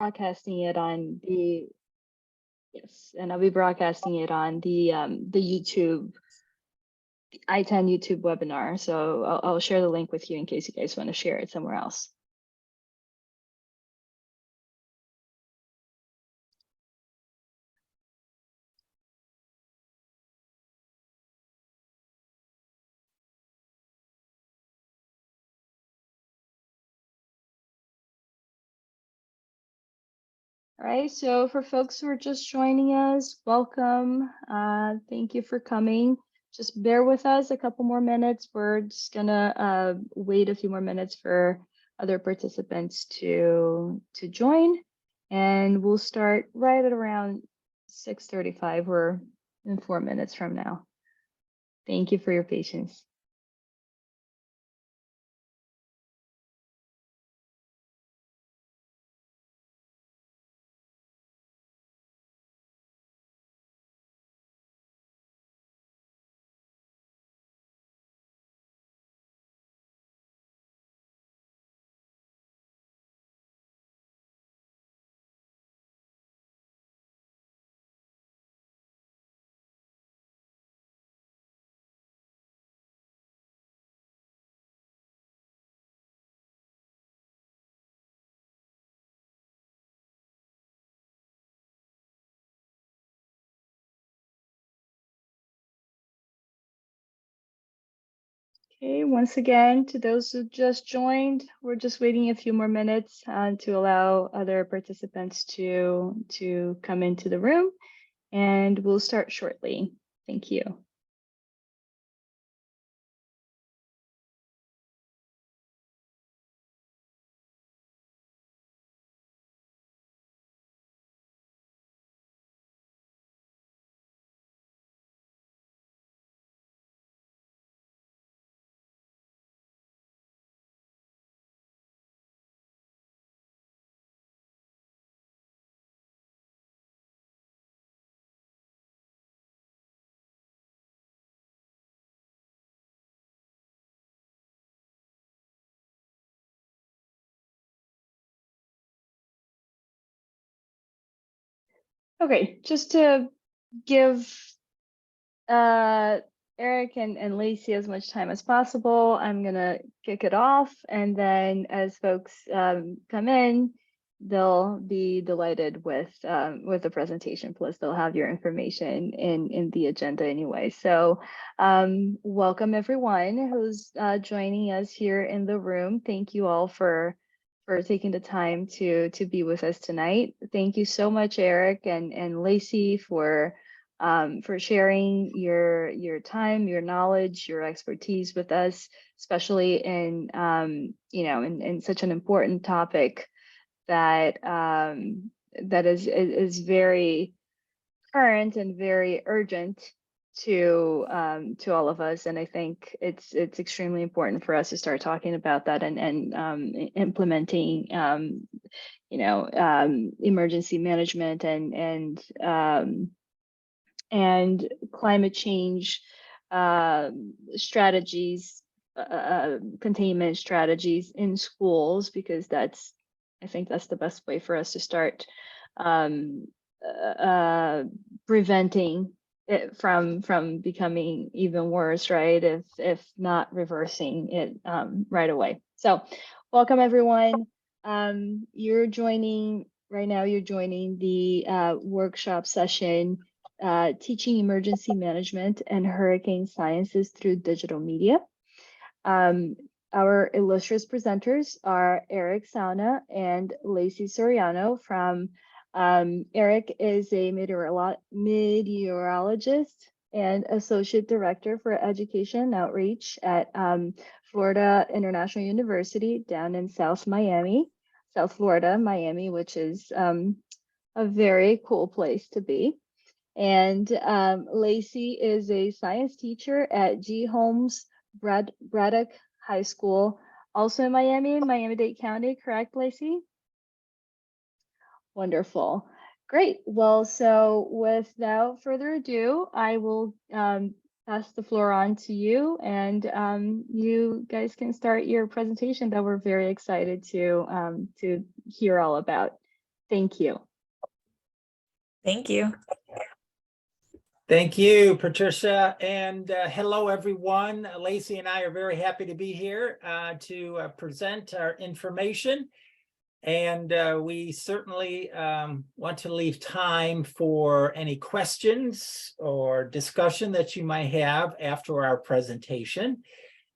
broadcasting it on the and I'll be broadcasting it on the YouTube, the I-10 YouTube webinar. So I'll share the link with you in case you guys want to share it somewhere else. All right, so for folks who are just joining us, welcome. Thank you for coming. Just bear with us a couple more minutes. We're just gonna wait a few more minutes for other participants to join, and we'll start right at around 6:35. We're in 4 minutes from now. Thank you for your patience. Okay, once again, to those who just joined, we're just waiting a few more minutes to allow other participants to come into the room, and we'll start shortly. Thank you. Okay, just to give Erik and Lacey as much time as possible, I'm gonna kick it off, and then as folks come in, they'll be delighted with the presentation. Plus, they'll have your information in the agenda anyway. So, welcome everyone who's joining us here in the room. Thank you all for taking the time to be with us tonight. Thank you so much, Erik and Lacey, for sharing your time, your knowledge, your expertise with us, especially in in such an important topic that that is very current and very urgent to all of us. And I think it's extremely important for us to start talking about that and implementing emergency management and climate change strategies, containment strategies in schools, because I think that's the best way for us to start preventing it from becoming even worse, right? If not reversing it right away. So welcome everyone. You're joining right now, you're joining the workshop session, Teaching Emergency Management and Hurricane Sciences through Digital Media. Our illustrious presenters are Erik Salna and Lacey Soriano from Erik is a meteorologist and Associate Director for Education and Outreach at Florida International University down in South Florida, Miami, which is a very cool place to be. And Lacey is a science teacher at G. Holmes Braddock High School, also in Miami-Dade County, correct, Lacey? Wonderful. Great. Well, so without further ado, I will pass the floor on to you, and you guys can start your presentation that we're very excited to hear all about. Thank you. Thank you. Thank you, Patricia, and hello, everyone. Lacey and I are very happy to be here to present our information. And we certainly want to leave time for any questions or discussion that you might have after our presentation.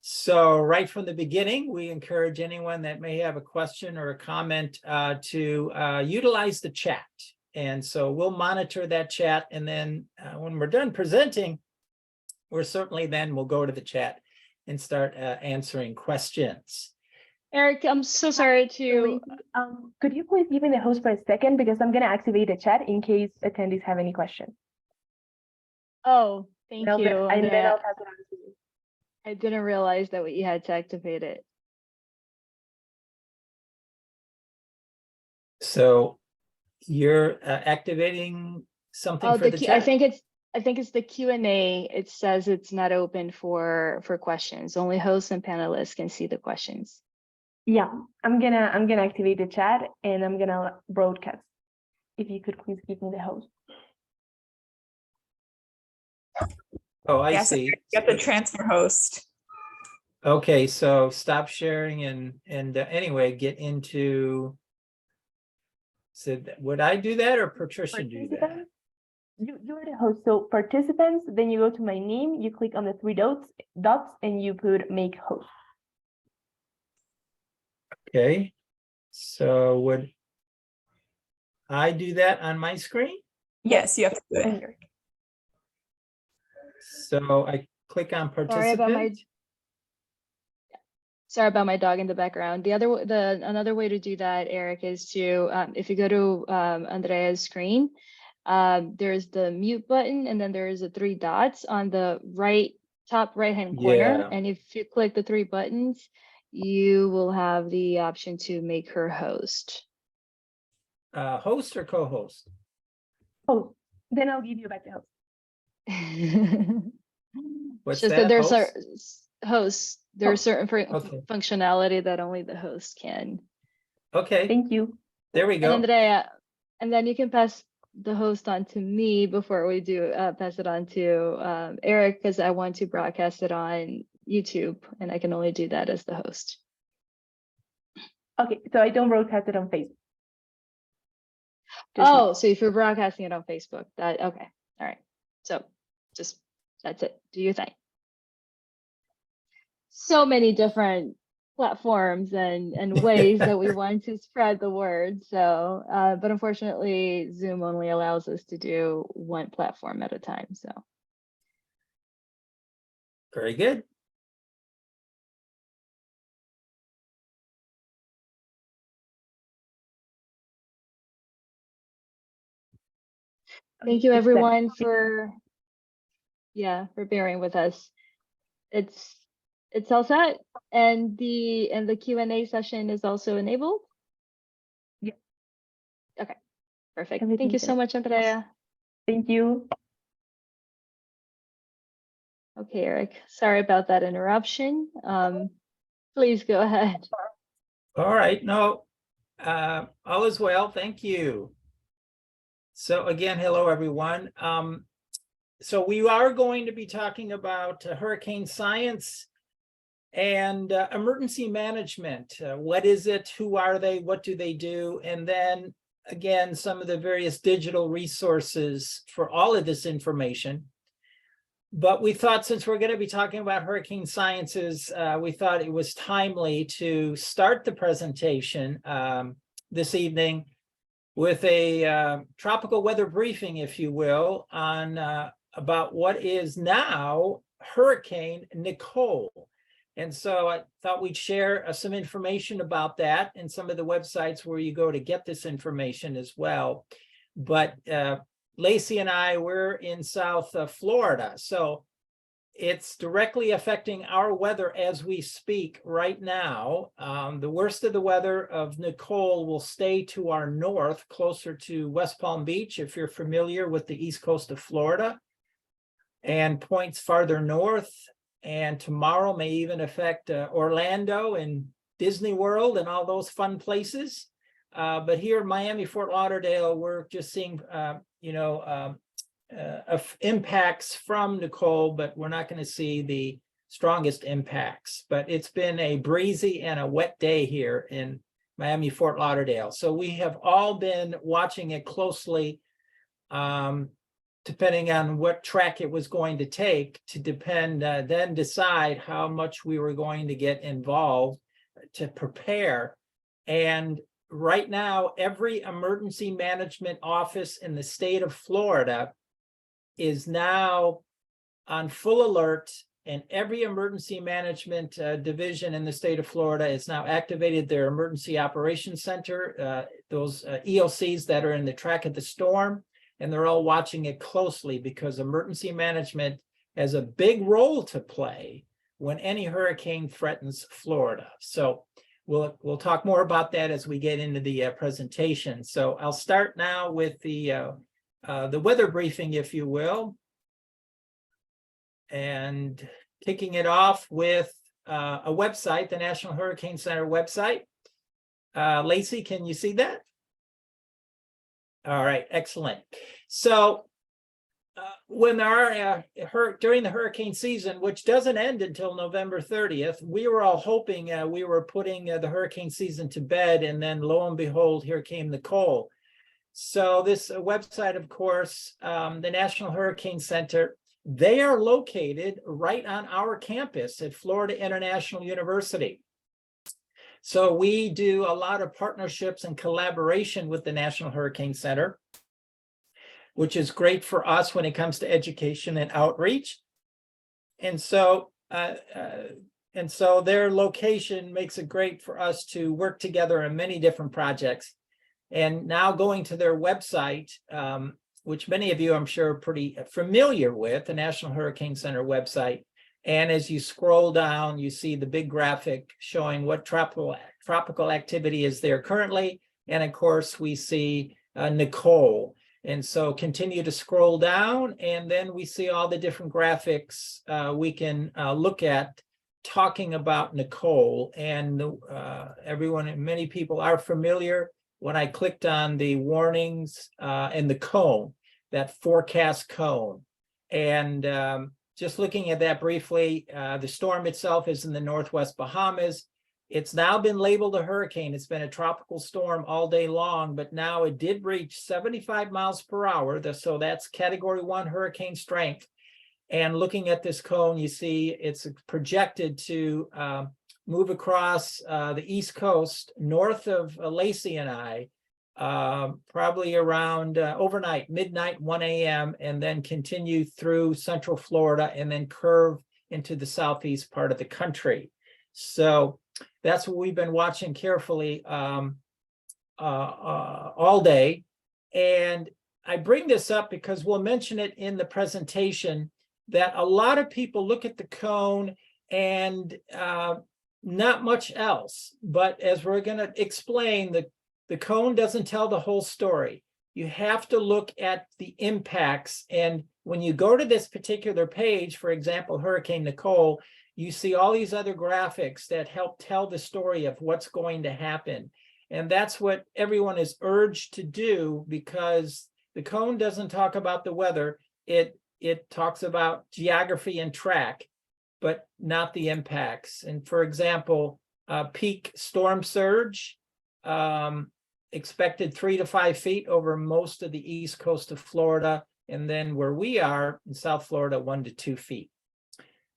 So right from the beginning, we encourage anyone that may have a question or a comment to utilize the chat. And so we'll monitor that chat. And then when we're done presenting, we'll go to the chat and start answering questions. Erik, I'm so sorry to. Could you please give me the host for a second, because I'm going to activate the chat in case attendees have any questions. Oh, thank you. And then I'll pass it on to you. I didn't realize that you had to activate it. So you're activating something for the chat? I think it's the Q&A. It says it's not open for questions. Only hosts and panelists can see the questions. Yeah, I'm gonna activate the chat and I'm gonna broadcast. If you could please give me the host. Oh, I see. Get the transfer host. Okay, so stop sharing and anyway, get into. So would I do that or Patricia do that? You're the host. So participants, then you go to my name, you click on the three dots, and you put make host. Okay, so would I do that on my screen? Yes, you have to do it. So I click on participant. Sorry about my dog in the background. Another way to do that, Erik, is to if you go to Andrea's screen, there's the mute button, and then there's the three dots on the top right hand corner. Yeah. And if you click the three buttons, you will have the option to make her host. Host or co-host? Oh, then I'll give you back the host. What's just that? there's Host? a host. There's certain Okay. functionality that only the host can. Okay. Thank you. There we go. And Andrea, and then you can pass the host on to me before we do pass it on to Erik, because I want to broadcast it on YouTube, and I can only do that as the host. Okay, so I don't broadcast it on Facebook. Oh, so if you're broadcasting it on Facebook, okay, all right. So just that's it. Do your thing. So many different platforms and ways that we want to spread the word. So, but unfortunately, Zoom only allows us to do one platform at a time. So. Very good. Thank you, everyone, for bearing with us. It's all set, and the Q&A session is also enabled. Yeah. Okay, perfect. Thank you so much, Andrea. Thank you. Okay, Erik. Sorry about that interruption. Please go ahead. All right. No, all is well. Thank you. So again, hello, everyone. So we are going to be talking about hurricane science and emergency management. What is it? Who are they? What do they do? And then again, some of the various digital resources for all of this information. But we thought, since we're going to be talking about hurricane sciences, we thought it was timely to start the presentation this evening with a tropical weather briefing, if you will, on about what is now Hurricane Nicole. And so I thought we'd share some information about that and some of the websites where you go to get this information as well. But Lacey and I, we're in South Florida, so it's directly affecting our weather as we speak right now. The worst of the weather of Nicole will stay to our north, closer to West Palm Beach, if you're familiar with the east coast of Florida, and points farther north. And tomorrow may even affect Orlando and Disney World and all those fun places. but here in Miami, Fort Lauderdale, we're just seeing, impacts from Nicole, but we're not going to see the strongest impacts. But it's been a breezy and a wet day here in Miami, Fort Lauderdale. So we have all been watching it closely, depending on what track it was going to take to then decide how much we were going to get involved to prepare. And right now, every emergency management office in the state of Florida is now on full alert, and every emergency management division in the state of Florida is now activated their emergency operations center, those EOCs that are in the track of the storm, and they're all watching it closely because emergency management has a big role to play when any hurricane threatens Florida. So we'll talk more about that as we get into the presentation. So I'll start now with the weather briefing, if you will, and kicking it off with a website, the National Hurricane Center website. Lacey, can you see that? All right, excellent. So when during the hurricane season, which doesn't end until November 30th, we were all hoping we were putting the hurricane season to bed, and then lo and behold, here came Nicole. So this website, of course, the National Hurricane Center, they are located right on our campus at Florida International University. So we do a lot of partnerships and collaboration with the National Hurricane Center, which is great for us when it comes to education and outreach. And so their location makes it great for us to work together on many different projects. And now going to their website, which many of you I'm sure are pretty familiar with, the National Hurricane Center website. And as you scroll down, you see the big graphic showing what tropical activity is there currently. And of course, we see Nicole. And so continue to scroll down, and then we see all the different graphics we can look at talking about Nicole. And many people are familiar. When I clicked on the warnings and the cone, that forecast cone, and just looking at that briefly, the storm itself is in the Northwest Bahamas. It's now been labeled a hurricane. It's been a tropical storm all day long, but now it did reach 75 miles per hour. So that's Category 1 hurricane strength. And looking at this cone, you see it's projected to move across the East Coast north of Lacey and I, probably around overnight, midnight, 1 a.m., and then continue through Central Florida and then curve into the southeast part of the country. So that's what we've been watching carefully all day. And I bring this up because we'll mention it in the presentation that a lot of people look at the cone and not much else. But as we're going to explain, the cone doesn't tell the whole story. You have to look at the impacts. And when you go to this particular page, for example, Hurricane Nicole, you see all these other graphics that help tell the story of what's going to happen. And that's what everyone is urged to do, because the cone doesn't talk about the weather. It talks about geography and track, but not the impacts. And for example, peak storm surge, expected 3 to 5 feet over most of the east coast of Florida. And then where we are in South Florida, 1 to 2 feet.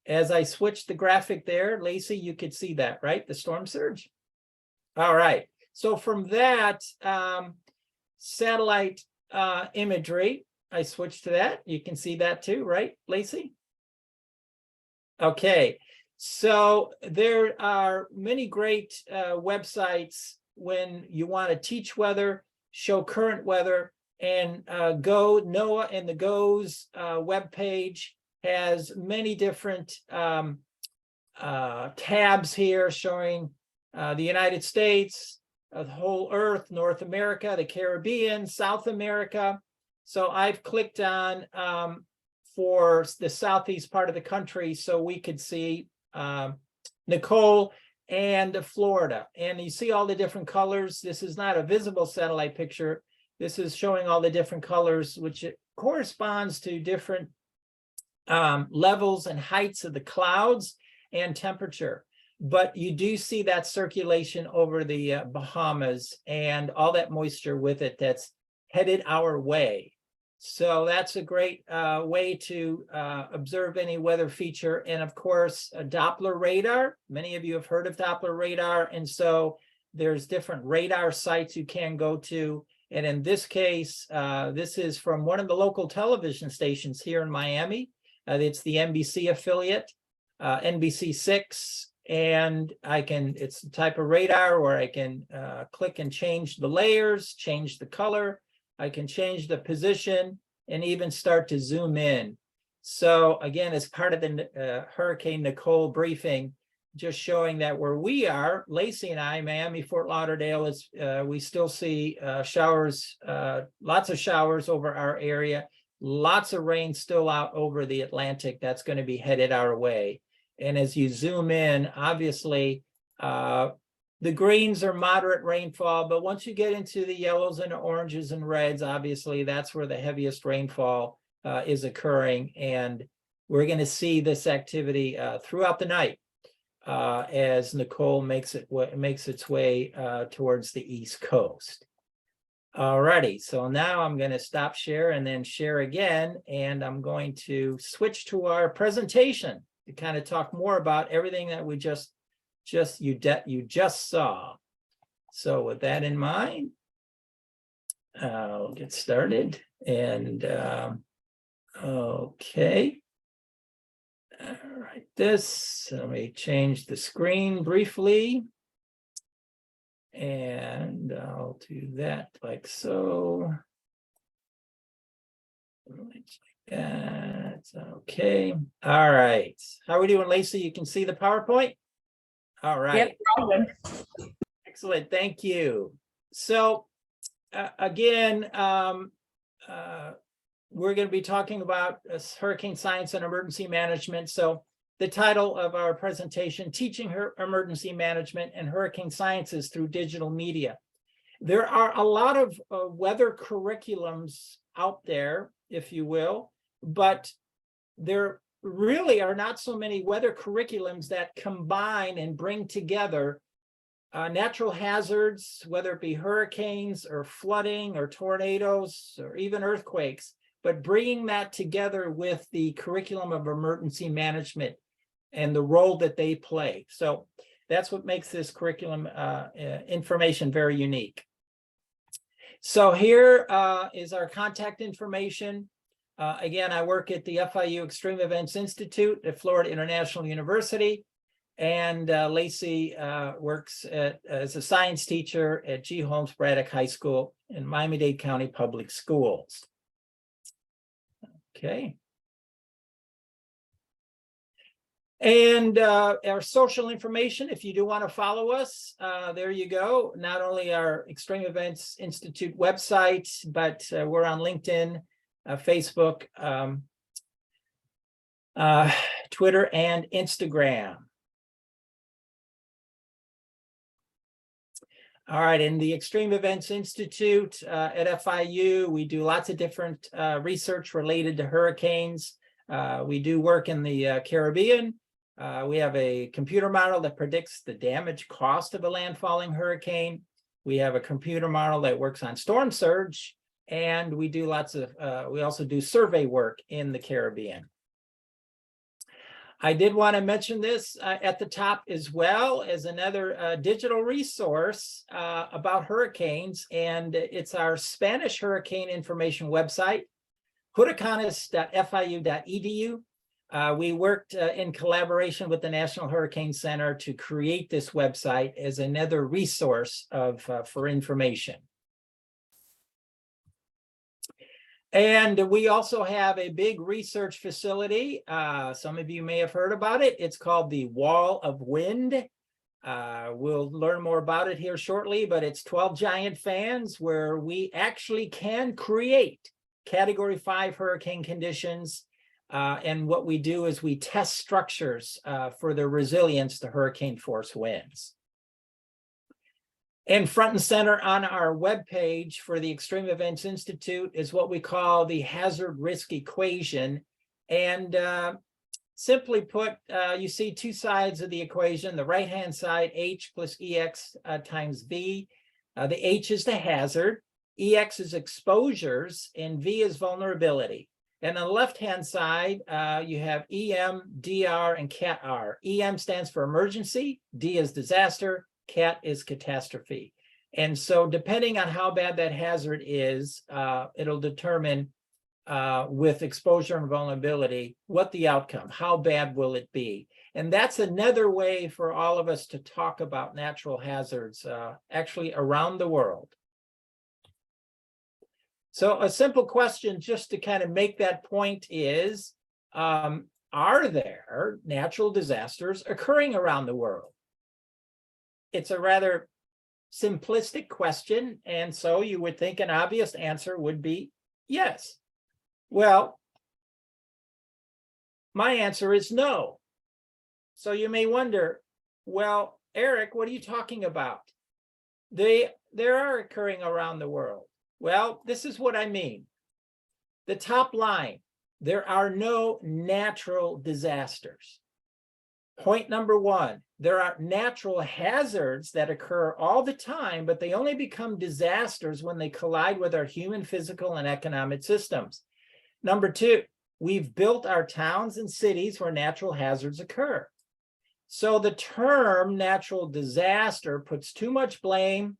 As I switched the graphic there, Lacey, you could see that, right? The storm surge. All right. So from that satellite imagery, I switched to that. You can see that too, right, Lacey? Okay. So there are many great websites when you want to teach weather, show current weather, and NOAA and the GOES webpage has many different tabs here showing the United States, the whole Earth, North America, the Caribbean, South America. So I've clicked on for the southeast part of the country so we could see Nicole. and Florida. And you see all the different colors. This is not a visible satellite picture. This is showing all the different colors, which it corresponds to different levels and heights of the clouds and temperature. But you do see that circulation over the Bahamas and all that moisture with it that's headed our way. So that's a great way to observe any weather feature. And of course, a Doppler radar. Many of you have heard of Doppler radar. And so there's different radar sites you can go to. And in this case, this is from one of the local television stations here in Miami. It's the NBC affiliate, NBC6. And it's the type of radar where I can click and change the layers, change the color. I can change the position and even start to zoom in. So again, as part of the Hurricane Nicole briefing, just showing that where we are, Lacey and I, Miami, Fort Lauderdale, we still see showers, lots of showers over our area, lots of rain still out over the Atlantic that's going to be headed our way. And as you zoom in, obviously, the greens are moderate rainfall, but once you get into the yellows and oranges and reds, obviously that's where the heaviest rainfall is occurring. And we're going to see this activity throughout the night as Nicole makes its way towards the East Coast. Alrighty, so now I'm going to stop share and then share again, and I'm going to switch to our presentation to kind of talk more about everything that we you just saw. So with that in mind, I'll get started. And okay. All right, let me change the screen briefly. And I'll do that like so. Like that. Okay. All right. How are we doing, Lacey? You can see the PowerPoint? All right. Yep. Excellent. Thank you. So again, we're going to be talking about hurricane science and emergency management. So the title of our presentation, Teaching Emergency Management and Hurricane Sciences Through Digital Media. There are a lot of weather curriculums out there, if you will, but there really are not so many weather curriculums that combine and bring together natural hazards, whether it be hurricanes or flooding or tornadoes or even earthquakes, but bringing that together with the curriculum of emergency management and the role that they play. So that's what makes this curriculum information very unique. So here is our contact information. Again, I work at the FIU Extreme Events Institute at Florida International University, and Lacey works as a science teacher at G. Holmes Braddock High School in Miami-Dade County Public Schools. Okay. And our social information, if you do want to follow us, there you go. Not only our Extreme Events Institute website, but we're on LinkedIn, Facebook, Twitter, and Instagram. All right, in the Extreme Events Institute at FIU, we do lots of different research related to hurricanes. We do work in the Caribbean. We have a computer model that predicts the damage cost of a landfalling hurricane. We have a computer model that works on storm surge, and we do we also do survey work in the Caribbean. I did want to mention this at the top as well as another digital resource about hurricanes, and it's our Spanish hurricane information website, huracanes.fiu.edu. We worked in collaboration with the National Hurricane Center to create this website as another resource for information. And we also have a big research facility. Some of you may have heard about it. It's called the Wall of Wind. We'll learn more about it here shortly, but it's 12 giant fans where we actually can create Category 5 hurricane conditions And what we do is we test structures for their resilience to hurricane force winds. And front and center on our webpage for the Extreme Events Institute is what we call the hazard risk equation. And simply put, you see two sides of the equation. The right-hand side, H plus EX times V. The H is the hazard, EX is exposures, and V is vulnerability. And on the left-hand side, you have EM, DR, and CAT-R. EM stands for emergency, D is disaster, CAT is catastrophe. And so depending on how bad that hazard is, it'll determine with exposure and vulnerability, what the outcome, how bad will it be? And that's another way for all of us to talk about natural hazards actually around the world. So a simple question just to kind of make that point is, are there natural disasters occurring around the world? It's a rather simplistic question, and so you would think an obvious answer would be yes. Well, my answer is no. So you may wonder, well, Erik, what are you talking about? They are occurring around the world. Well, this is what I mean. The top line, there are no natural disasters. Point number one, there are natural hazards that occur all the time, but they only become disasters when they collide with our human, physical, and economic systems. Number two, we've built our towns and cities where natural hazards occur. So the term natural disaster puts too much blame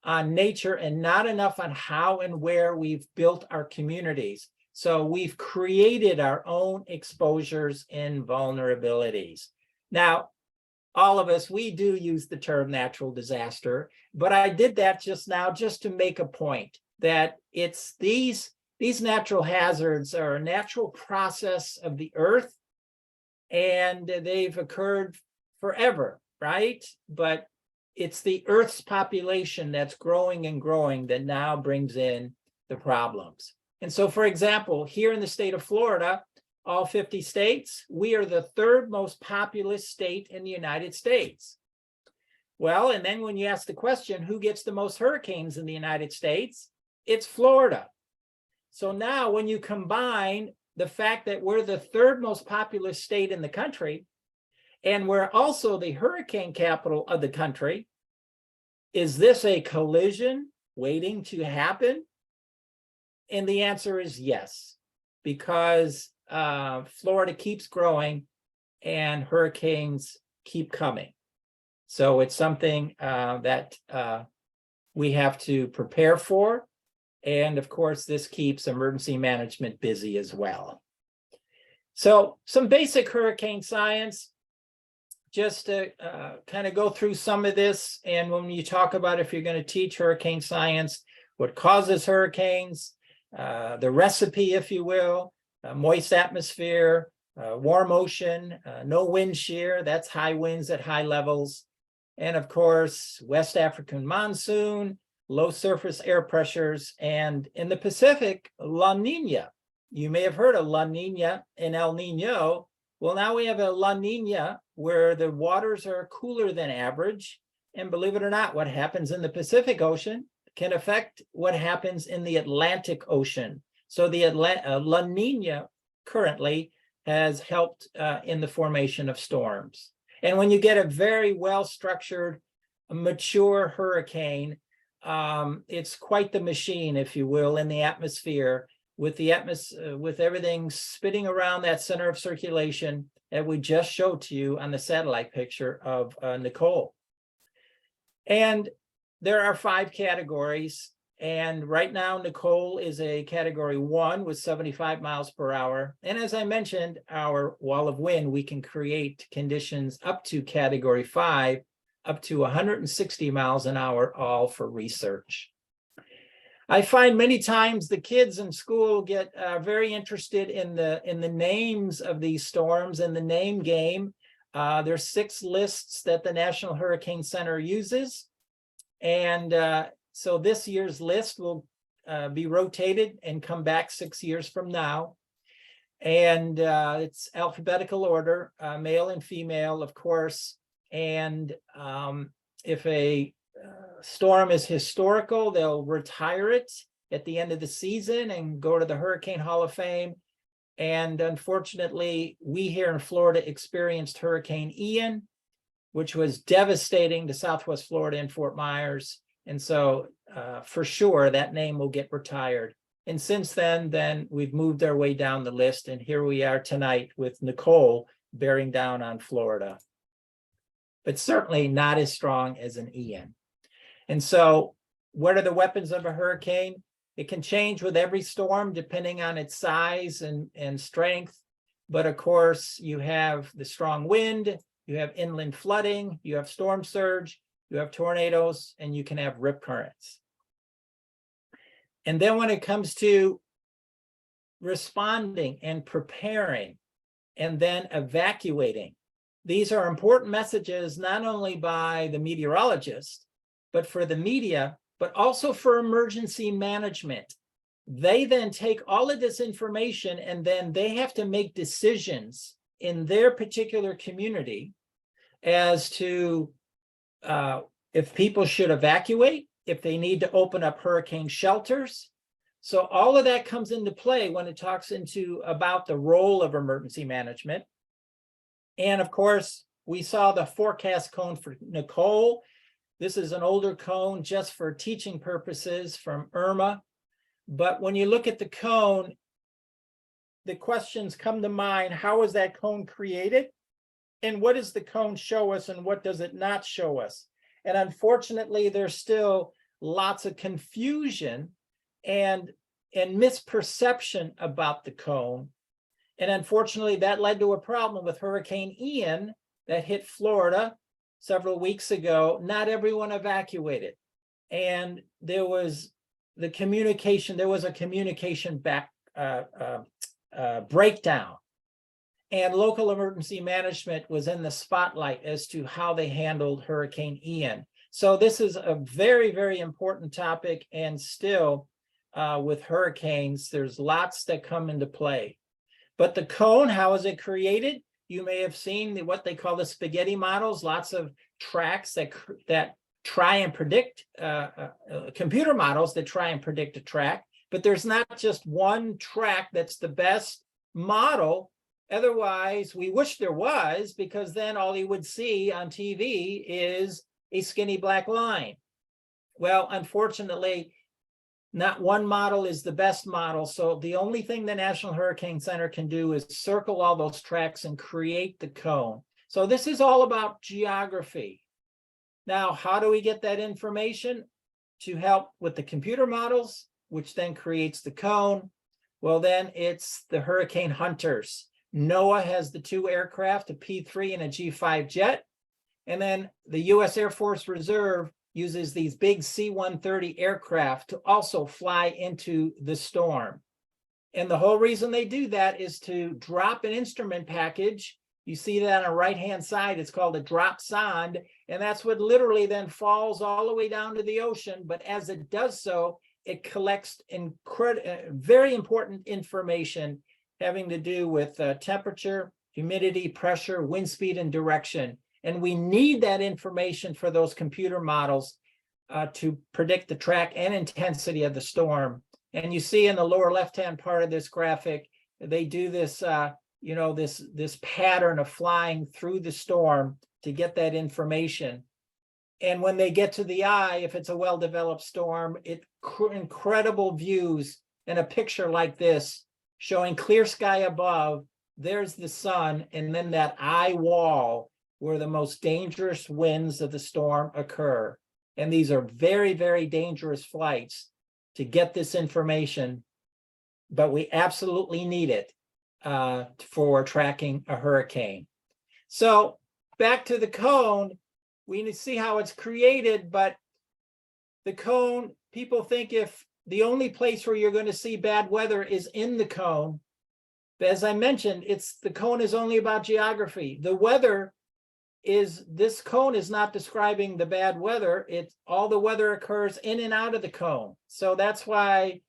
on nature and not enough on how and where we've built our communities. So we've created our own exposures and vulnerabilities. Now, all of us, we do use the term natural disaster, but I did that just now just to make a point that it's these natural hazards are a natural process of the earth, and they've occurred forever, right? But it's the earth's population that's growing and growing that now brings in the problems. And so, for example, here in the state of Florida, all 50 states, we are the third most populous state in the United States. Well, and then when you ask the question, who gets the most hurricanes in the United States? It's Florida. So now when you combine the fact that we're the third most populous state in the country, and we're also the hurricane capital of the country, is this a collision waiting to happen? And the answer is yes, because Florida keeps growing and hurricanes keep coming. So it's something that we have to prepare for. And of course, this keeps emergency management busy as well. So some basic hurricane science, just to kind of go through some of this. And when you talk about if you're going to teach hurricane science, what causes hurricanes, the recipe, if you will, moist atmosphere, warm ocean, no wind shear, that's high winds at high levels. And of course, West African monsoon, low surface air pressures, and in the Pacific, La Nina. You may have heard of La Nina and El Nino. Well, now we have a La Nina where the waters are cooler than average. And believe it or not, what happens in the Pacific Ocean can affect what happens in the Atlantic Ocean. So the La Nina currently has helped in the formation of storms. And when you get a very well-structured, mature hurricane, it's quite the machine, if you will, in the atmosphere, with everything spinning around that center of circulation that we just showed to you on the satellite picture of Nicole. And there are 5 categories. And right now, Nicole is a category 1 with 75 miles per hour. And as I mentioned, our wall of wind, we can create conditions up to category 5, up to 160 miles an hour, all for research. I find many times the kids in school get very interested in the names of these storms and the name game. There's 6 lists that the National Hurricane Center uses. And so this year's list will be rotated and come back 6 years from now. And it's alphabetical order, male and female, of course. And if a storm is historical, they'll retire it at the end of the season and go to the Hurricane Hall of Fame. And unfortunately, we here in Florida experienced Hurricane Ian, which was devastating to Southwest Florida and Fort Myers. And so for sure, that name will get retired. And since then we've moved our way down the list. And here we are tonight with Nicole bearing down on Florida, but certainly not as strong as an Ian. And so what are the weapons of a hurricane? It can change with every storm depending on its size and strength. But of course, you have the strong wind, you have inland flooding, you have storm surge, you have tornadoes, and you can have rip currents. And then when it comes to responding and preparing and then evacuating, these are important messages not only by the meteorologist, but for the media, but also for emergency management. They then take all of this information and then they have to make decisions in their particular community as to if people should evacuate, if they need to open up hurricane shelters. So all of that comes into play when it talks about the role of emergency management. And of course, we saw the forecast cone for Nicole. This is an older cone just for teaching purposes from Irma. But when you look at the cone, the questions come to mind: how was that cone created? And what does the cone show us and what does it not show us? And unfortunately, there's still lots of confusion and misperception about the cone. And unfortunately, that led to a problem with Hurricane Ian that hit Florida several weeks ago. Not everyone evacuated. And there was a communication breakdown. And local emergency management was in the spotlight as to how they handled Hurricane Ian. So this is a very, very important topic. And still, with hurricanes, there's lots that come into play. But the cone, how is it created? You may have seen what they call the spaghetti models, lots of tracks that try and predict, computer models that try and predict a track. But there's not just one track that's the best model. Otherwise, we wish there was, because then all you would see on TV is a skinny black line. Well, unfortunately, not one model is the best model. So the only thing the National Hurricane Center can do is circle all those tracks and create the cone. So this is all about geography. Now, how do we get that information to help with the computer models, which then creates the cone? Well, then it's the hurricane hunters. NOAA has the 2 aircraft, a P-3 and a G-5 jet. And then the U.S. Air Force Reserve uses these big C-130 aircraft to also fly into the storm. And the whole reason they do that is to drop an instrument package. You see that on the right-hand side, it's called a drop sonde. And that's what literally then falls all the way down to the ocean. But as it does so, it collects very important information having to do with temperature, humidity, pressure, wind speed, and direction. And we need that information for those computer models to predict the track and intensity of the storm. And you see in the lower left-hand part of this graphic, they do this, this pattern of flying through the storm to get that information. And when they get to the eye, if it's a well-developed storm, incredible views in a picture like this, showing clear sky above, there's the sun, and then that eye wall where the most dangerous winds of the storm occur. And these are very, very dangerous flights to get this information, but we absolutely need it for tracking a hurricane. So back to the cone, we need to see how it's created, but the cone, people think if the only place where you're going to see bad weather is in the cone. But as I mentioned, the cone is only about geography. The weather this cone is not describing the bad weather. All the weather occurs in and out of the cone. So that's why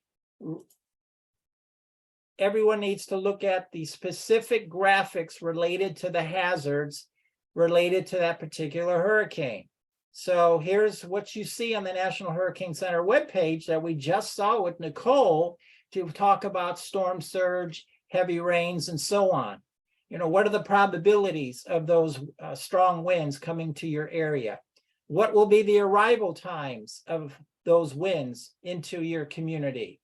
everyone needs to look at the specific graphics related to the hazards related to that particular hurricane. So here's what you see on the National Hurricane Center webpage that we just saw with Nicole to talk about storm surge, heavy rains, and so on. You know, what are the probabilities of those strong winds coming to your area? What will be the arrival times of those winds into your community?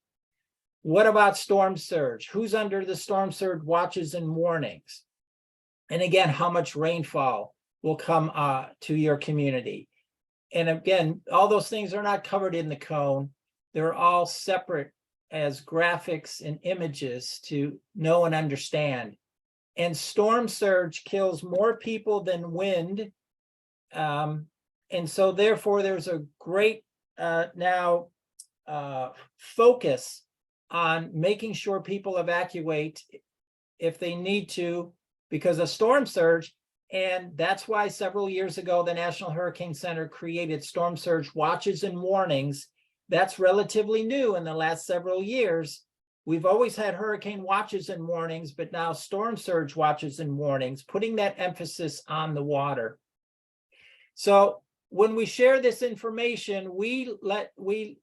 What about storm surge? Who's under the storm surge watches and warnings? And again, how much rainfall will come to your community? And again, all those things are not covered in the cone. They're all separate as graphics and images to know and understand. And storm surge kills more people than wind. And so therefore, there's a great focus on making sure people evacuate if they need to because of storm surge. And that's why several years ago, the National Hurricane Center created storm surge watches and warnings. That's relatively new in the last several years. We've always had hurricane watches and warnings, but now storm surge watches and warnings, putting that emphasis on the water. So when we share this information, we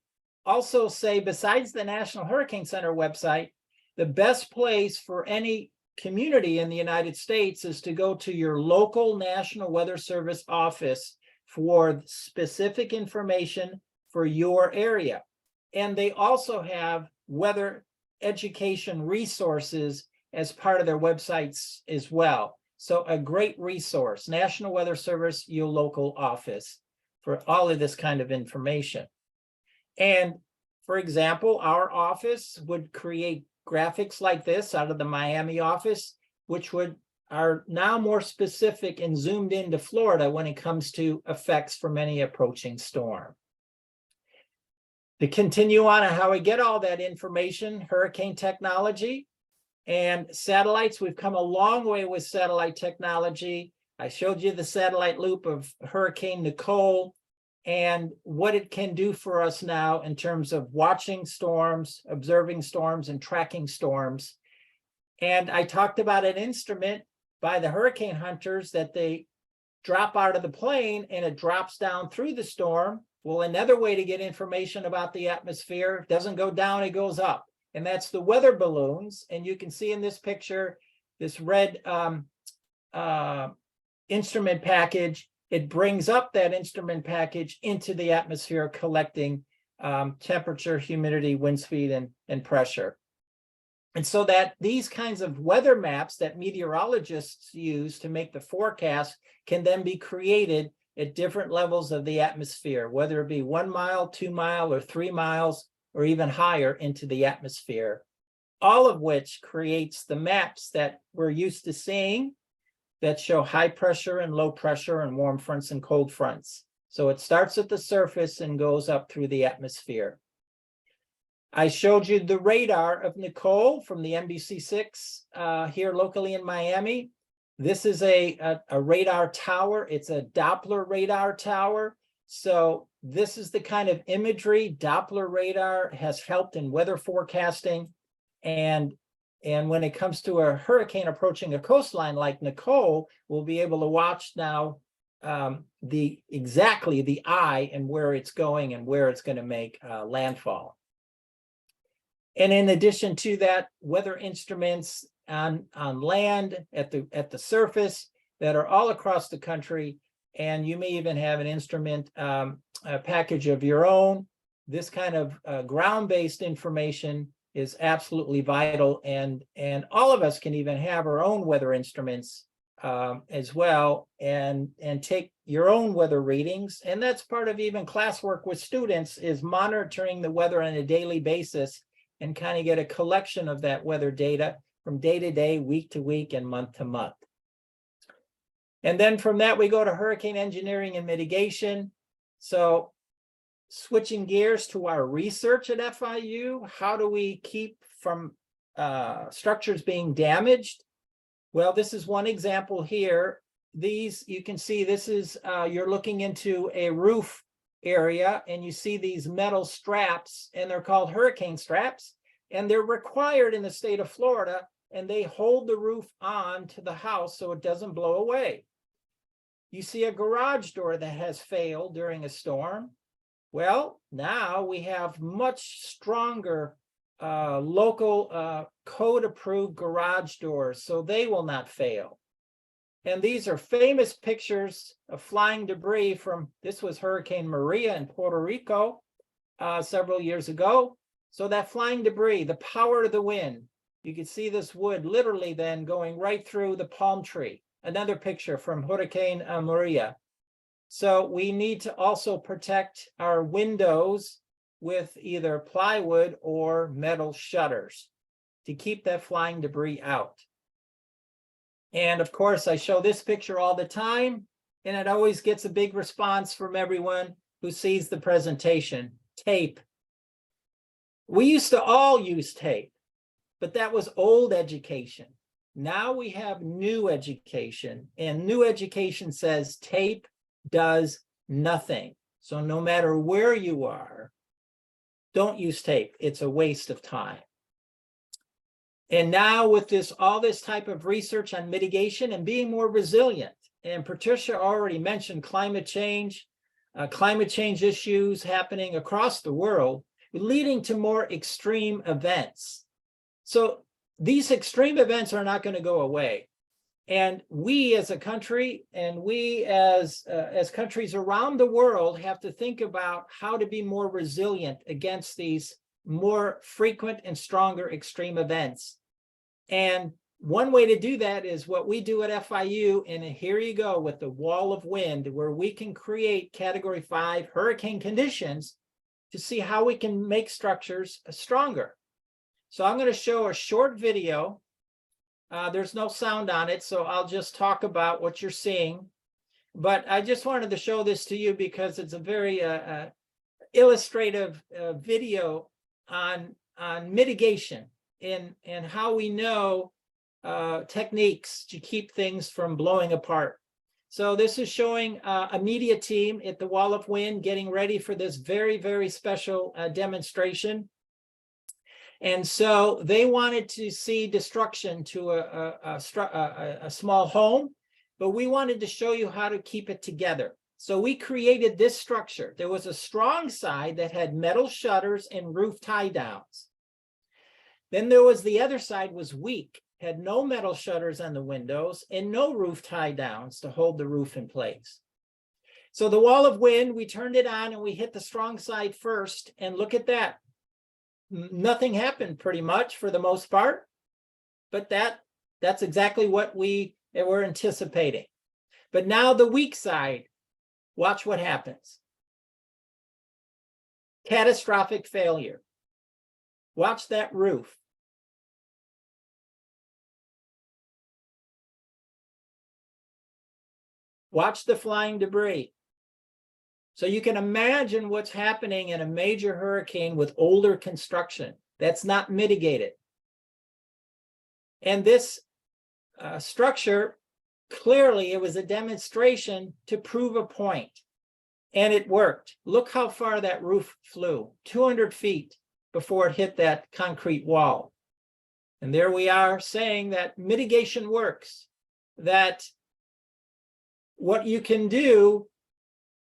also say, besides the National Hurricane Center website, the best place for any community in the United States is to go to your local National Weather Service office for specific information for your area. And they also have weather education resources as part of their websites as well. So a great resource, National Weather Service, your local office, for all of this kind of information. And for example, our office would create graphics like this out of the Miami office, which are now more specific and zoomed into Florida when it comes to effects from any approaching storm. To continue on how we get all that information, hurricane technology and satellites. We've come a long way with satellite technology. I showed you the satellite loop of Hurricane Nicole and what it can do for us now in terms of watching storms, observing storms, and tracking storms. And I talked about an instrument by the hurricane hunters that they drop out of the plane and it drops down through the storm. Well, another way to get information about the atmosphere doesn't go down, it goes up. And that's the weather balloons. And you can see in this picture, this red instrument package. It brings up that instrument package into the atmosphere, collecting temperature, humidity, wind speed, and pressure. And so that these kinds of weather maps that meteorologists use to make the forecast can then be created at different levels of the atmosphere, whether it be 1 mile, 2 mile, or 3 miles, or even higher into the atmosphere, all of which creates the maps that we're used to seeing that show high pressure and low pressure and warm fronts and cold fronts. So it starts at the surface and goes up through the atmosphere. I showed you the radar of Nicole from the NBC6 here locally in Miami. This is a radar tower. It's a Doppler radar tower. So this is the kind of imagery Doppler radar has helped in weather forecasting. And when it comes to a hurricane approaching a coastline like Nicole, we'll be able to watch now exactly the eye and where it's going and where it's going to make landfall. And in addition to that, weather instruments on land, at the surface that are all across the country. And you may even have an instrument a package of your own. This kind of ground-based information is absolutely vital. And all of us can even have our own weather instruments as well and take your own weather readings. And that's part of even classwork with students, is monitoring the weather on a daily basis and kind of get a collection of that weather data from day to day, week to week, and month to month. And then from that, we go to hurricane engineering and mitigation. So switching gears to our research at FIU, how do we keep from structures being damaged? Well, this is one example here. These, you can see this is, you're looking into a roof area and you see these metal straps, and they're called hurricane straps. and they're required in the state of Florida, and they hold the roof on to the house so it doesn't blow away. You see a garage door that has failed during a storm. Well, now we have much stronger local code-approved garage doors, so they will not fail. And these are famous pictures of flying debris from, this was Hurricane Maria in Puerto Rico several years ago. So that flying debris, the power of the wind, you can see this wood literally then going right through the palm tree. Another picture from Hurricane Maria. So we need to also protect our windows with either plywood or metal shutters to keep that flying debris out. And of course, I show this picture all the time, and it always gets a big response from everyone who sees the presentation. Tape. We used to all use tape, but that was old education. Now we have new education, and new education says tape does nothing. So no matter where you are, don't use tape. It's a waste of time. And now with this, all this type of research on mitigation and being more resilient, and Patricia already mentioned climate change issues happening across the world, leading to more extreme events. So these extreme events are not going to go away. And we as a country, and we as countries around the world, have to think about how to be more resilient against these more frequent and stronger extreme events. And one way to do that is what we do at FIU, and here you go with the wall of wind, where we can create Category 5 hurricane conditions to see how we can make structures stronger. So I'm going to show a short video. There's no sound on it, so I'll just talk about what you're seeing. But I just wanted to show this to you because it's a very illustrative video on mitigation and how we know techniques to keep things from blowing apart. So this is showing a media team at the Wall of Wind getting ready for this very, very special demonstration. And so they wanted to see destruction to a small home, but we wanted to show you how to keep it together. So we created this structure. There was a strong side that had metal shutters and roof tie downs. Then there was the other side was weak, had no metal shutters on the windows and no roof tie downs to hold the roof in place. So the Wall of Wind, we turned it on and we hit the strong side first, and look at that. Nothing happened pretty much for the most part, but that's exactly what we were anticipating. But now the weak side, watch what happens. Catastrophic failure. Watch that roof. Watch the flying debris. So you can imagine what's happening in a major hurricane with older construction that's not mitigated. And this structure, clearly it was a demonstration to prove a point, and it worked. Look how far that roof flew, 200 feet before it hit that concrete wall. And there we are saying that mitigation works, that what you can do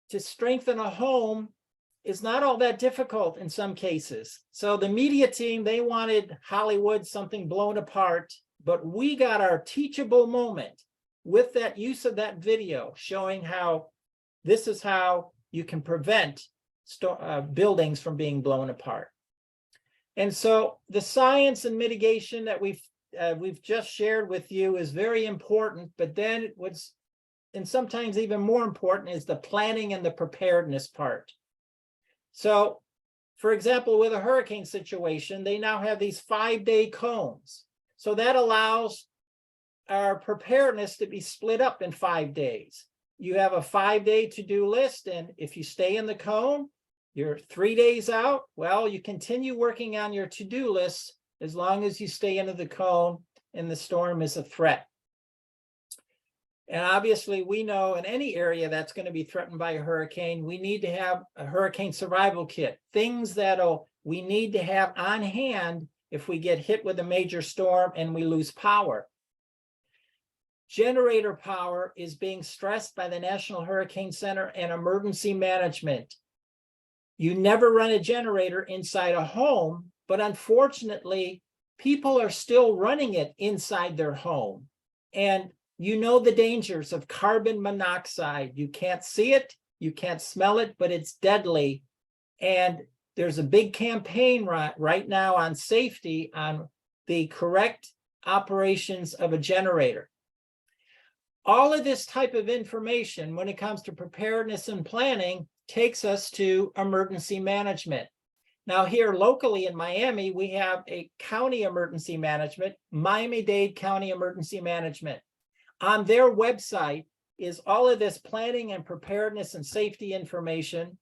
to strengthen a home is not all that difficult in some cases. So the media team, they wanted Hollywood, something blown apart, but we got our teachable moment with that use of that video showing how this is how you can prevent buildings from being blown apart. And so the science and mitigation that we've just shared with you is very important, but then what's and sometimes even more important is the planning and the preparedness part. So, for example, with a hurricane situation, they now have these 5-day cones. So that allows our preparedness to be split up in 5 days. You have a 5-day to-do list, and if you stay in the cone, you're 3 days out. Well, you continue working on your to-do list as long as you stay into the cone and the storm is a threat. And obviously, we know in any area that's going to be threatened by a hurricane, we need to have a hurricane survival kit, things that we need to have on hand if we get hit with a major storm and we lose power. Generator power is being stressed by the National Hurricane Center and emergency management. You never run a generator inside a home, but unfortunately, people are still running it inside their home. And you know the dangers of carbon monoxide. You can't see it, you can't smell it, but it's deadly. And there's a big campaign right now on safety, on the correct operations of a generator. All of this type of information, when it comes to preparedness and planning, takes us to emergency management. Now here locally in Miami, we have a county emergency management, Miami-Dade County Emergency Management. On their website is all of this planning and preparedness and safety information.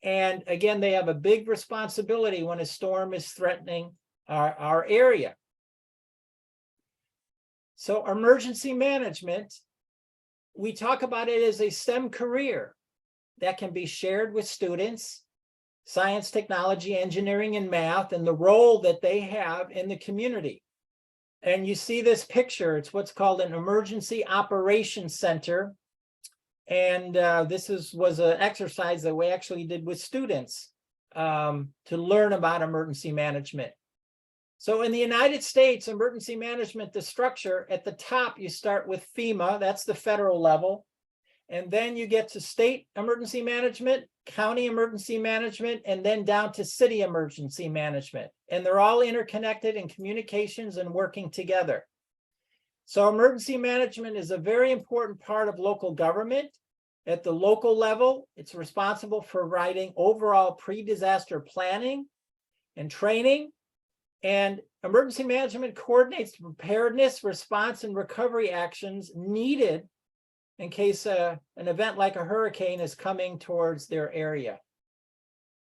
And again, they have a big responsibility when a storm is threatening our area. So emergency management, we talk about it as a STEM career that can be shared with students, science, technology, engineering, and math, and the role that they have in the community. And you see this picture, it's what's called an Emergency Operations Center. And this was an exercise that we actually did with students to learn about emergency management. So in the United States, emergency management, the structure at the top, you start with FEMA, that's the federal level. And then you get to state emergency management, county emergency management, and then down to city emergency management. And they're all interconnected in communications and working together. So emergency management is a very important part of local government. At the local level, it's responsible for writing overall pre-disaster planning and training. And emergency management coordinates preparedness, response, and recovery actions needed in case an event like a hurricane is coming towards their area.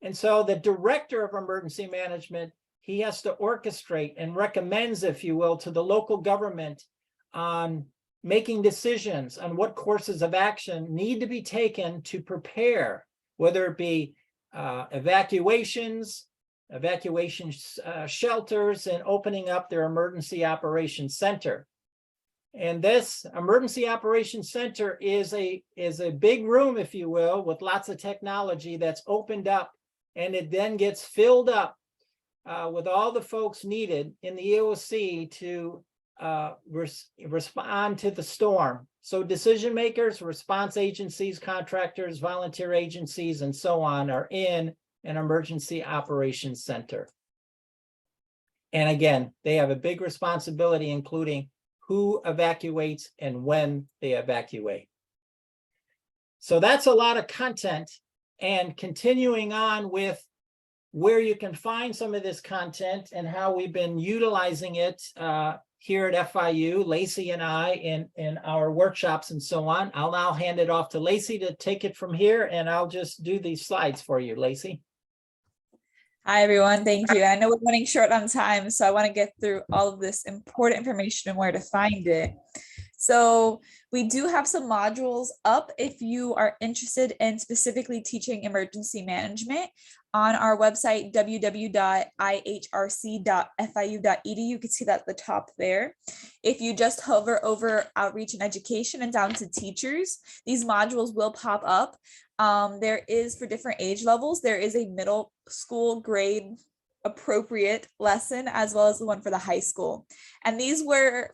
And so the director of emergency management, he has to orchestrate and recommends, if you will, to the local government on making decisions on what courses of action need to be taken to prepare, whether it be evacuation shelters, and opening up their emergency operations center. And this emergency operations center is a big room, if you will, with lots of technology that's opened up, and it then gets filled up with all the folks needed in the EOC to respond to the storm. So decision makers, response agencies, contractors, volunteer agencies, and so on are in an emergency operations center. And again, they have a big responsibility, including who evacuates and when they evacuate. So that's a lot of content. And continuing on with where you can find some of this content and how we've been utilizing it here at FIU, Lacey and I, in our workshops and so on. I'll now hand it off to Lacey to take it from here, and I'll just do these slides for you, Lacey. Hi, everyone. Thank you. I know we're running short on time, so I want to get through all of this important information and where to find it. So we do have some modules up if you are interested in specifically teaching emergency management on our website, www.ihrc.fiu.edu. You can see that at the top there. If you just hover over outreach and education and down to teachers, these modules will pop up. There is, for different age levels, there is a middle school grade appropriate lesson as well as the one for the high school. And these are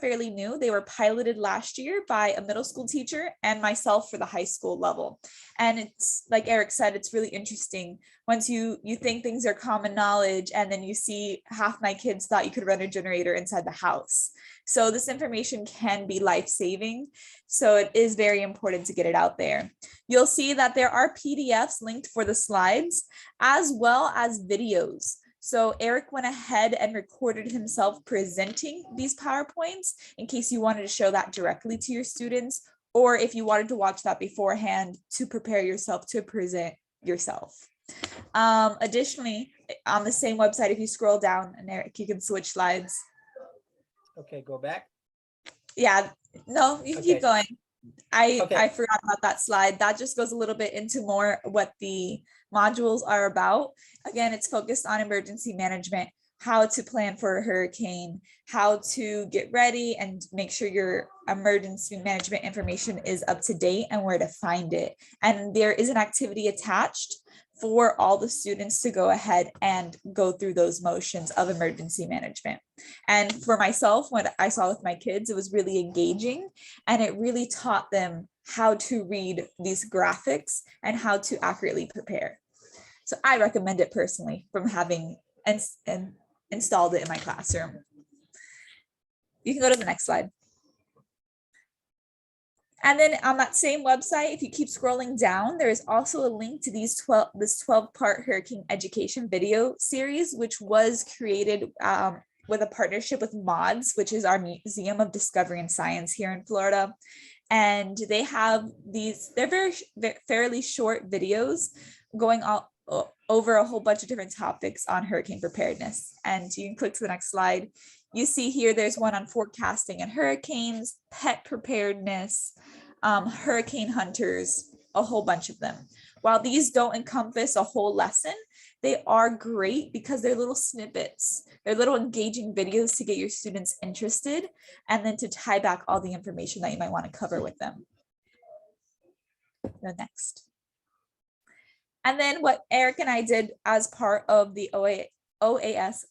fairly new. They were piloted last year by a middle school teacher and myself for the high school level. And it's like Erik said, it's really interesting once you think things are common knowledge, and then you see half my kids thought you could run a generator inside the house. So this information can be life-saving. So it is very important to get it out there. You'll see that there are PDFs linked for the slides as well as videos. So Erik went ahead and recorded himself presenting these PowerPoints in case you wanted to show that directly to your students, or if you wanted to watch that beforehand to prepare yourself to present yourself. Additionally, on the same website, if you scroll down, and Erik, you can switch slides. Okay, go back. Yeah, no, you can keep going. I forgot about that slide. That just goes a little bit into more what the modules are about. Again, it's focused on emergency management. how to plan for a hurricane, how to get ready and make sure your emergency management information is up to date and where to find it. And there is an activity attached for all the students to go ahead and go through those motions of emergency management. And for myself, what I saw with my kids, it was really engaging, and it really taught them how to read these graphics and how to accurately prepare. So I recommend it personally from having and installed it in my classroom. You can go to the next slide. And then on that same website, if you keep scrolling down, there is also a link to this 12-part hurricane education video series, which was created with a partnership with MODS, which is our Museum of Discovery and Science here in Florida. And they have these, they're fairly short videos going over a whole bunch of different topics on hurricane preparedness. And you can click to the next slide. You see here, there's one on forecasting and hurricanes, pet preparedness, hurricane hunters, a whole bunch of them. While these don't encompass a whole lesson, they are great because they're little snippets. They're little engaging videos to get your students interested and then to tie back all the information that you might want to cover with them. Go next. And then what Erik and I did as part of the OAS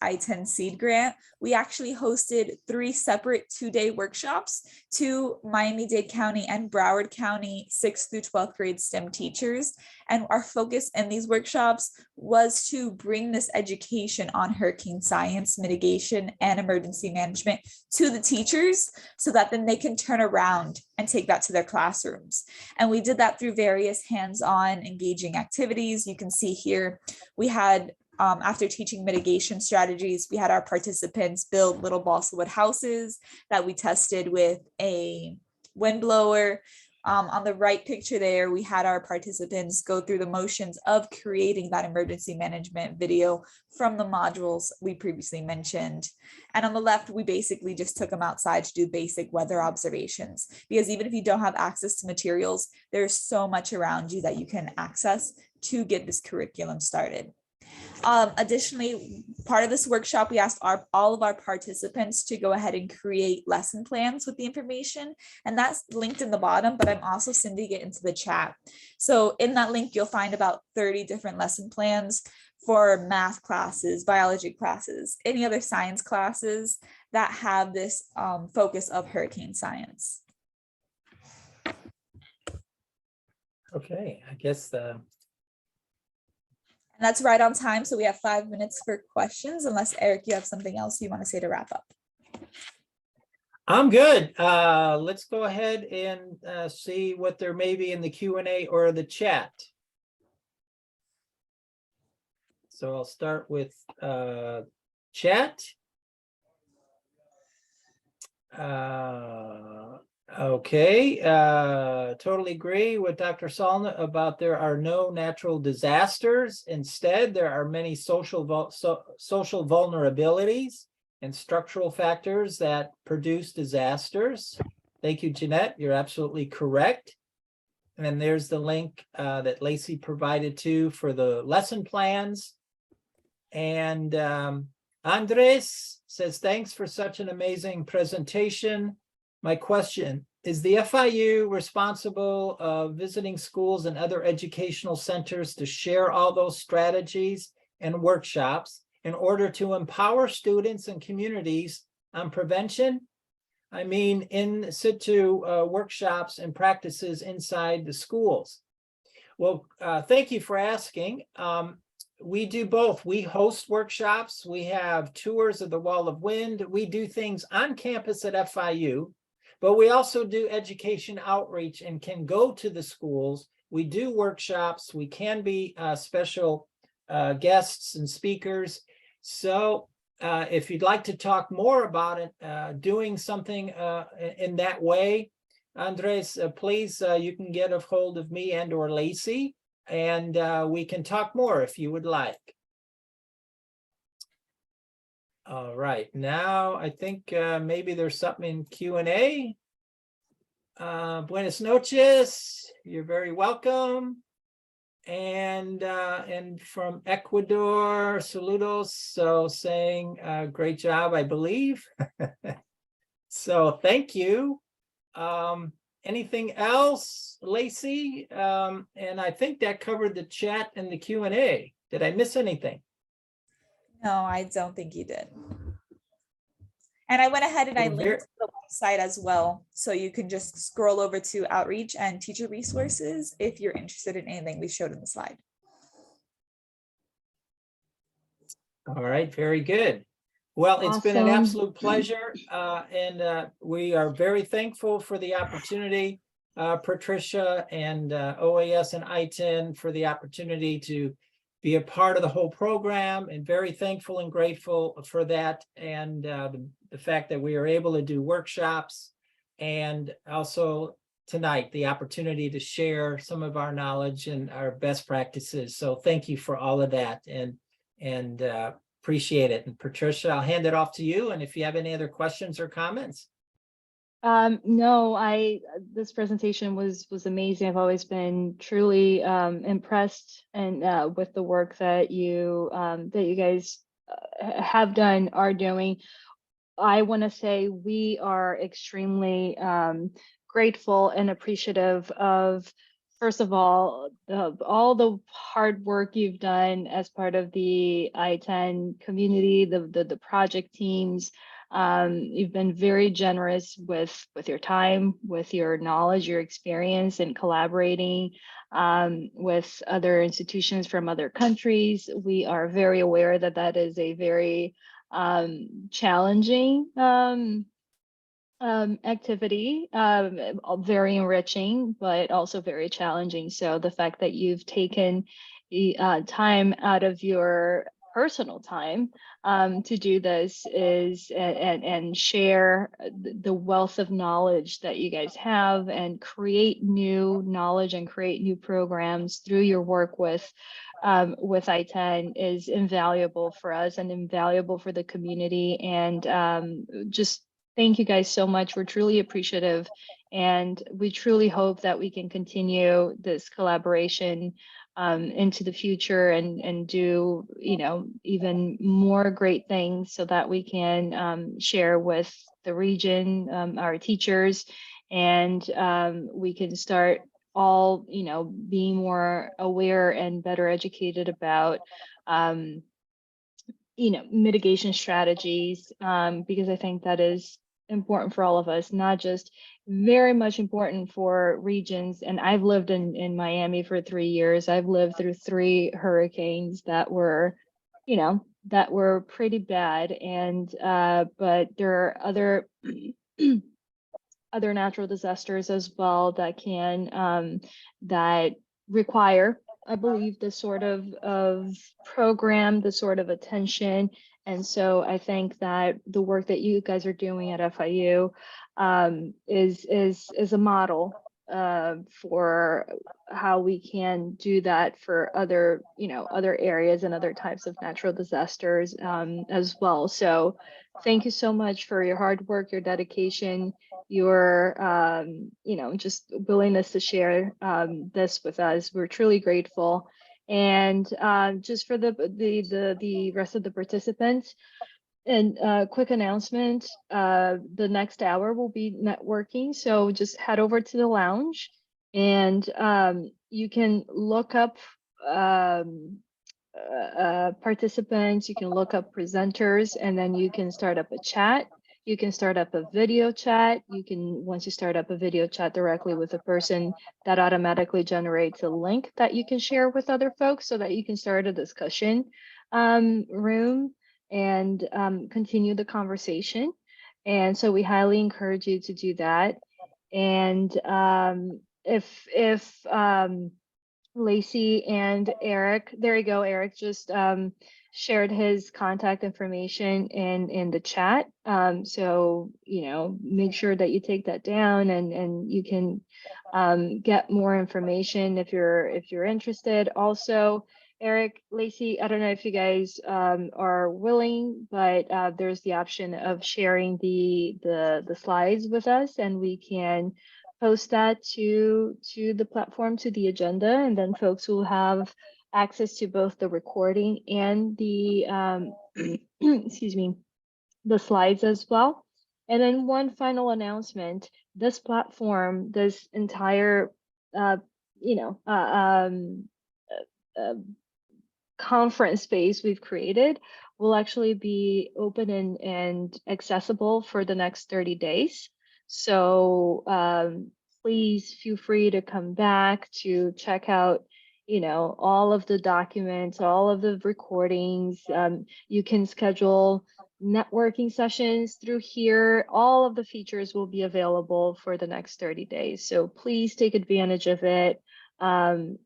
I-10 seed grant, we actually hosted 3 separate 2-day workshops to Miami-Dade County and Broward County 6th through 12th grade STEM teachers. And our focus in these workshops was to bring this education on hurricane science, mitigation, and emergency management to the teachers so that then they can turn around and take that to their classrooms. And we did that through various hands-on engaging activities. You can see here, we had after teaching mitigation strategies, we had our participants build little balsa wood houses that we tested with a windblower. On the right picture there, we had our participants go through the motions of creating that emergency management video from the modules we previously mentioned. And on the left, we basically just took them outside to do basic weather observations, because even if you don't have access to materials, there's so much around you that you can access to get this curriculum started. Additionally, part of this workshop, we asked all of our participants to go ahead and create lesson plans with the information, and that's linked in the bottom, but I'm also sending it into the chat. So in that link, you'll find about 30 different lesson plans for math classes, biology classes, any other science classes that have this focus of hurricane science. Okay, I guess And that's right on time. So we have 5 minutes for questions, unless Erik, you have something else you want to say to wrap up. I'm good. Let's go ahead and see what there may be in the Q&A or the chat. So I'll start with chat. Okay, totally agree with Dr. Salna about there are no natural disasters. Instead, there are many social vulnerabilities and structural factors that produce disasters. Thank you, Jeanette. You're absolutely correct. And then there's the link that Lacey provided too for the lesson plans. And Andres says, thanks for such an amazing presentation. My question, is the FIU responsible of visiting schools and other educational centers to share all those strategies and workshops in order to empower students and communities on prevention? I mean, in situ workshops and practices inside the schools. Well, thank you for asking. We do both. We host workshops. We have tours of the Wall of Wind. We do things on campus at FIU. But we also do education outreach and can go to the schools. We do workshops. We can be special guests and speakers. So if you'd like to talk more about it, doing something in that way, Andres, please, you can get a hold of me and or Lacey, and we can talk more if you would like. All right, now I think maybe there's something in Q&A. Buenas noches, you're very welcome. And from Ecuador, saludos. So saying great job, I believe. So thank you. Anything else, Lacey? And I think that covered the chat and the Q&A. Did I miss anything? No, I don't think you did. And I went ahead and I Well, linked the website as well. So you can just scroll over to outreach and teacher resources if you're interested in anything we showed in the slide. All right, very good. Well, it's been an Awesome. absolute pleasure, and we are very thankful for the opportunity, Patricia and OAS and I-10 for the opportunity to be a part of the whole program, and very thankful and grateful for that, and the fact that we are able to do workshops, and also tonight the opportunity to share some of our knowledge and our best practices. So thank you for all of that, and appreciate it. And Patricia, I'll hand it off to you. And if you have any other questions or comments. No, this presentation was amazing. I've always been truly impressed and with the work that you guys have done, are doing. I want to say we are extremely grateful and appreciative of, first of all the hard work you've done as part of the I-10 community, the project teams. You've been very generous with your time, with your knowledge, your experience, and collaborating with other institutions from other countries. We are very aware that that is a very challenging activity, very enriching, but also very challenging. So the fact that you've taken the time out of your personal time to do this is and share the wealth of knowledge that you guys have, and create new knowledge and create new programs through your work with I-10 is invaluable for us and invaluable for the community. And just thank you guys so much. We're truly appreciative, and we truly hope that we can continue this collaboration into the future and do, even more great things, so that we can share with the region, our teachers, and we can start all, being more aware and better educated about mitigation strategies, because I think that is important for all of us, not just very much important for regions. And I've lived in Miami for 3 years. I've lived through 3 hurricanes that were, that were pretty bad. And but there are other other natural disasters as well that can that require, I believe, this sort of program, the sort of attention. And so I think that the work that you guys are doing at FIU is a model for how we can do that for other, other areas and other types of natural disasters as well. So thank you so much for your hard work, your dedication, your just willingness to share this with us. We're truly grateful. And just for the rest of the participants, and quick announcement, the next hour will be networking. So just head over to the lounge, and you can look up participants, you can look up presenters, and then you can start up a chat. You can start up a video chat. You can, once you start up a video chat directly with a person, that automatically generates a link that you can share with other folks, so that you can start a discussion room and continue the conversation. And so we highly encourage you to do that. And if Lacey and Erik, there you go, Erik just shared his contact information in the chat. So, make sure that you take that down, and you can get more information if you're interested. Also, Erik, Lacey, I don't know if you guys are willing, but there's the option of sharing the slides with us, and we can post that to the platform, to the agenda, and then folks will have access to both the recording and the excuse me, the slides as well. And then one final announcement: this platform, this entire conference space we've created will actually be open and accessible for the next 30 days. So please feel free to come back to check out, all of the documents, all of the recordings. You can schedule networking sessions through here. All of the features will be available for the next 30 days. So please take advantage of it. And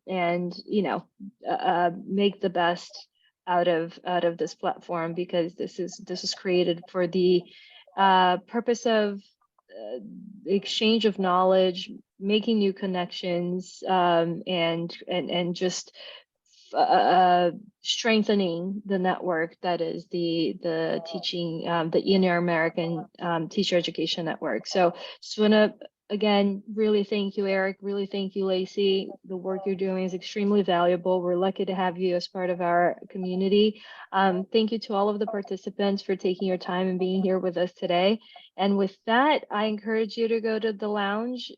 make the best out of this platform, because this is created for the purpose of exchange of knowledge, making new connections, and just strengthening the network that is the teaching, the Inter-American Teacher Education Network. So just want to again really thank you, Erik. Really thank you, Lacey. The work you're doing is extremely valuable. We're lucky to have you as part of our community. Thank you to all of the participants for taking your time and being here with us today. And with that, I encourage you to go to the lounge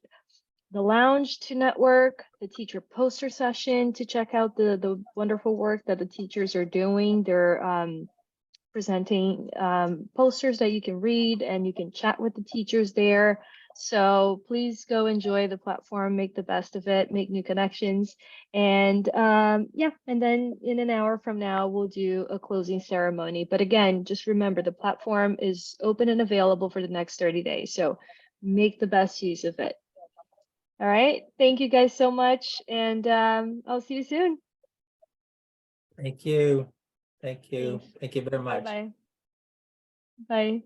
to network, the teacher poster session to check out the wonderful work that the teachers are doing. They're presenting posters that you can read, and you can chat with the teachers there. So please go enjoy the platform, make the best of it, make new connections. And yeah, and then in an hour from now, we'll do a closing ceremony. But again, just remember, the platform is open and available for the next 30 days. So make the best use of it. All right. Thank you guys so much. And I'll see you soon. Thank you. Thank you. Thanks. Thank you very much. Bye-bye. Bye.